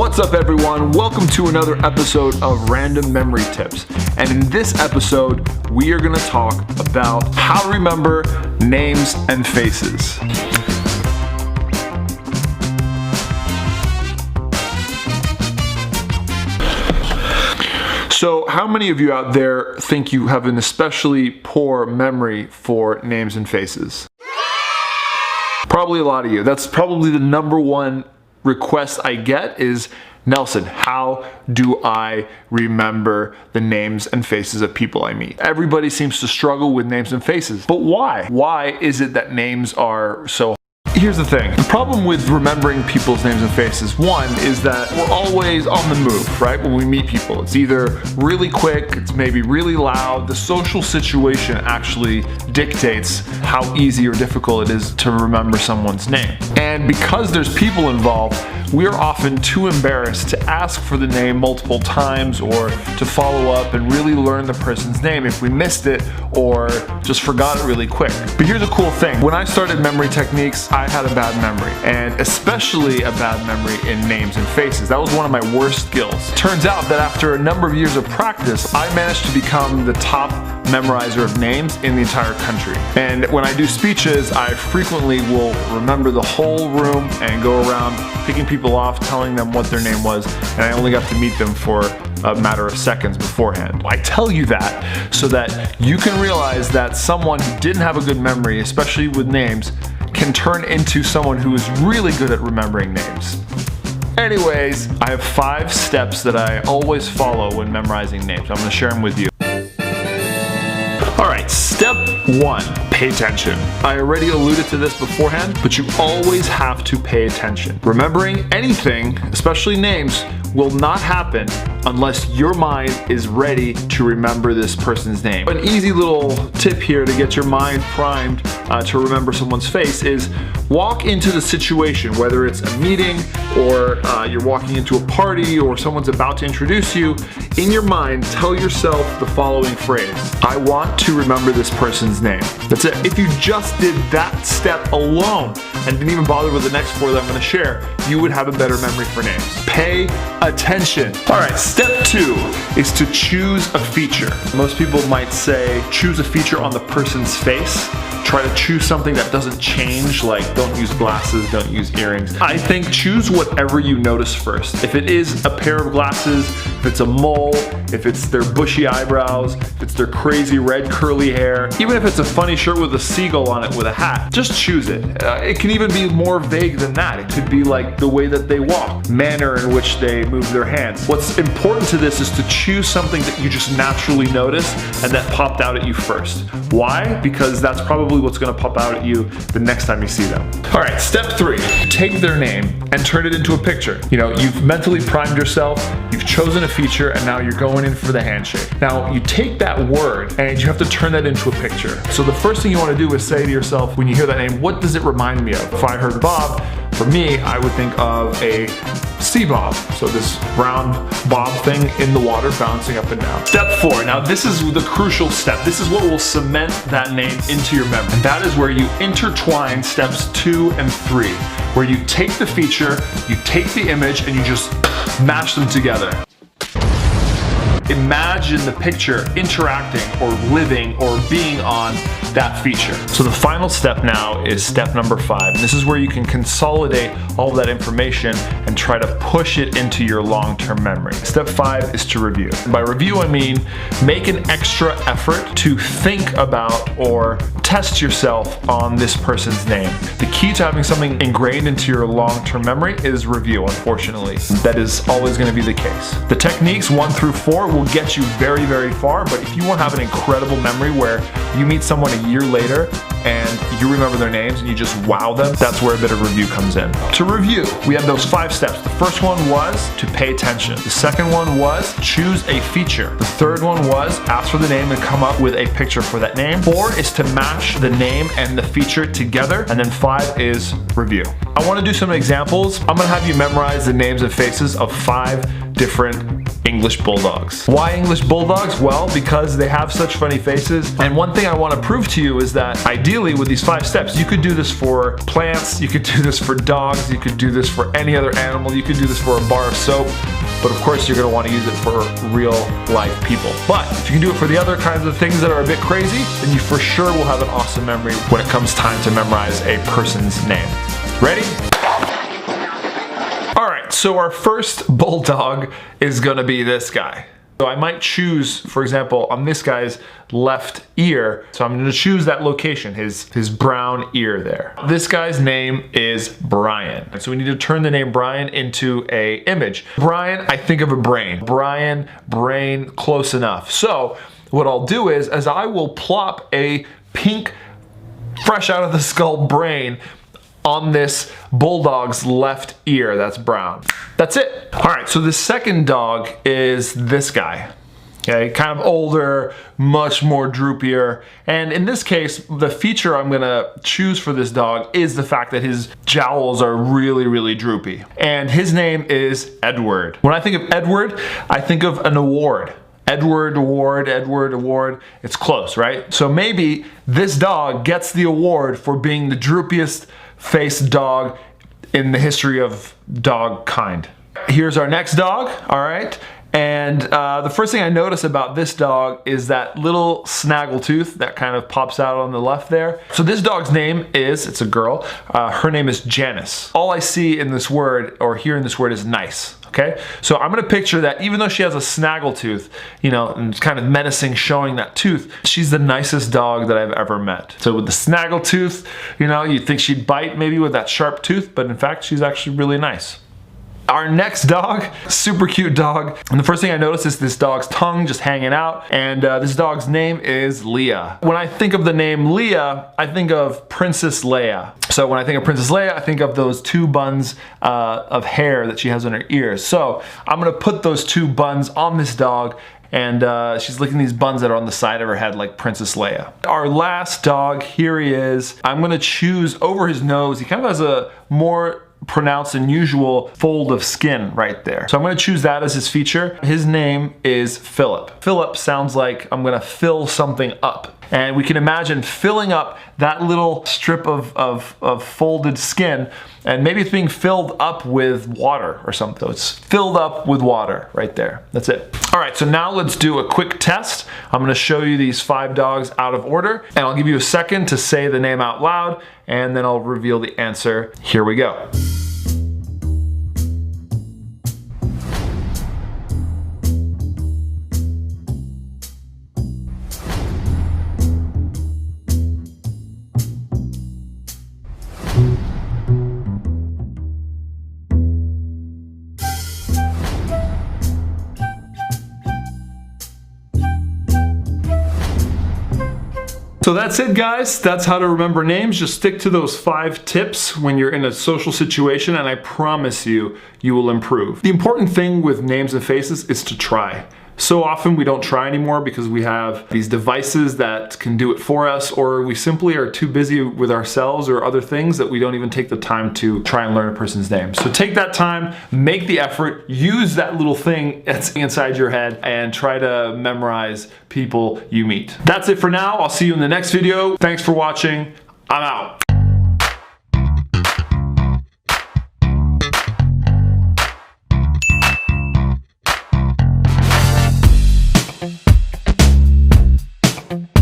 What's up everyone? Welcome to another episode of Random Memory Tips. And in this episode, we are going to talk about how to remember names and faces. So how many of you out there think you have an especially poor memory for names and faces? Probably a lot of you. That's probably the number one request I get is, Nelson, how do I remember the names and faces of people I meet? Everybody seems to struggle with names and faces, but why? Why is it that names are so hard? Here's the thing. The problem with remembering people's names and faces, one, is that we're always on the move, right? When we meet people, it's either really quick, it's maybe really loud. The social situation actually dictates how easy or difficult it is to remember someone's name. And because there's people involved, we're often too embarrassed to ask for the name multiple times or to follow up and really learn the person's name if we missed it or just forgot it really quick. But here's a cool thing. When I started memory techniques, I had a bad memory, and especially a bad memory in names and faces. That was one of my worst skills. Turns out that after a number of years of practice, I managed to become the top memorizer of names in the entire country. And when I do speeches, I frequently will remember the whole room and go around picking people off, telling them what their name was, and I only got to meet them for a matter of seconds beforehand. I tell you that so that you can realize that someone who didn't have a good memory, especially with names, can turn into someone who is really good at remembering names. Anyways, I have 5 steps that I always follow when memorizing names. I'm going to share them with you. Alright, step 1, pay attention. I already alluded to this beforehand, but you always have to pay attention. Remembering anything, especially names, will not happen unless your mind is ready to remember this person's name. An easy little tip here to get your mind primed to remember someone's face is walk into the situation, whether it's a meeting or you're walking into a party or someone's about to introduce you. In your mind, tell yourself the following phrase: I want to remember this person's name. That's it. If you just did that step alone and didn't even bother with the next 4 that I'm going to share, you would have a better memory for names. Pay attention. Alright, step 2 is to choose a feature. Most people might say choose a feature on the person's face. Try to choose something that doesn't change, like don't use glasses, don't use earrings. I think choose whatever you notice first. If it is a pair of glasses, if it's a mole, if it's their bushy eyebrows, if it's their crazy red curly hair, even if it's a funny shirt with a seagull on it with a hat, just choose it. It can even be more vague than that. It could be like the way that they walk, manner in which they move their hands. What's important to this is to choose something that you just naturally notice and that popped out at you first. Why? Because that's probably what's going to pop out at you the next time you see them. All right, step 3, take their name and turn it into a picture. You know, you've mentally primed yourself, you've chosen a feature, and now you're going in for the handshake. Now, you take that word and you have to turn that into a picture. So the first thing you want to do is say to yourself, when you hear that name, what does it remind me of? If I heard Bob, for me, I would think of a sea bob. So this round bob thing in the water bouncing up and down. Step 4, now this is the crucial step. This is what will cement that name into your memory. And that is where you intertwine steps 2 and 3, where you take the feature, you take the image, and you just mash them together. Imagine the picture interacting or living or being on that feature. So the final step now is step number 5. And this is where you can consolidate all of that information and try to push it into your long-term memory. Step 5 is to review. By review, I mean make an extra effort to think about or test yourself on this person's name. The key to having something ingrained into your long-term memory is review, unfortunately. That is always going to be the case. The techniques 1 through 4 will get you very, very far, but if you want to have an incredible memory where you meet someone a year later and you remember their names and you just wow them, that's where a bit of review comes in. To review, we have those 5 steps. The first one was to pay attention. The second one was choose a feature. The third one was ask for the name and come up with a picture for that name. 4 is to mash the name and the feature together. And then 5 is review. I want to do some examples. I'm going to have you memorize the names and faces of 5 different English Bulldogs. Why English Bulldogs? Well, because they have such funny faces. And one thing I want to prove to you is that ideally with these 5 steps, you could do this for plants, you could do this for dogs, you could do this for any other animal, you could do this for a bar of soap. But of course, you're going to want to use it for real life people. But if you can do it for the other kinds of things that are a bit crazy, then you for sure will have an awesome memory when it comes time to memorize a person's name. Ready? Alright, so our first bulldog is going to be this guy. So I might choose, for example, on this guy's left ear, so I'm going to choose that location, his brown ear there. This guy's name is Brian. So we need to turn the name Brian into a image. Brian, I think of a brain. Brian, brain, close enough. So what I'll do is I will plop a pink, fresh out of the skull brain on this bulldog's left ear that's brown. That's it. All right, so the second dog is this guy. Okay, kind of older, much more droopier. And in this case, the feature I'm gonna choose for this dog is the fact that his jowls are really, really droopy. And his name is Edward. When I think of Edward, I think of an award. Edward Award, it's close, right? So maybe this dog gets the award for being the droopiest faced dog in the history of dog kind. Here's our next dog, all right? And the first thing I notice about this dog is that little snaggletooth that kind of pops out on the left there. So this dog's name is, it's a girl, her name is Janice. All I see in this word, or hear in this word, is nice. Okay, so I'm gonna picture that even though she has a snaggletooth, you know, and it's kind of menacing showing that tooth, she's the nicest dog that I've ever met. So with the snaggletooth, you know, you'd think she'd bite maybe with that sharp tooth, but in fact, she's actually really nice. Our next dog, super cute dog. And the first thing I notice is this dog's tongue just hanging out. And this dog's name is Leah. When I think of the name Leah, I think of Princess Leia. So when I think of Princess Leia, I think of those 2 buns of hair that she has on her ears. So I'm gonna put those 2 buns on this dog, and she's licking these buns that are on the side of her head like Princess Leia. Our last dog, here he is. I'm gonna choose over his nose. He kind of has a more pronounced than usual fold of skin right there. So I'm going to choose that as his feature. His name is Philip. Philip sounds like I'm going to fill something up. And we can imagine filling up that little strip of folded skin, and maybe it's being filled up with water or something. So it's filled up with water right there. That's it. All right, so now let's do a quick test. I'm gonna show you these 5 dogs out of order, and I'll give you a second to say the name out loud, and then I'll reveal the answer. Here we go. So that's it, guys. That's how to remember names. Just stick to those 5 tips when you're in a social situation, and I promise you, you will improve. The important thing with names and faces is to try. So often we don't try anymore because we have these devices that can do it for us, or we simply are too busy with ourselves or other things that we don't even take the time to try and learn a person's name. So take that time, make the effort, use that little thing that's inside your head, and try to memorize people you meet. That's it for now. I'll see you in the next video. Thanks for watching. I'm out. Thank you.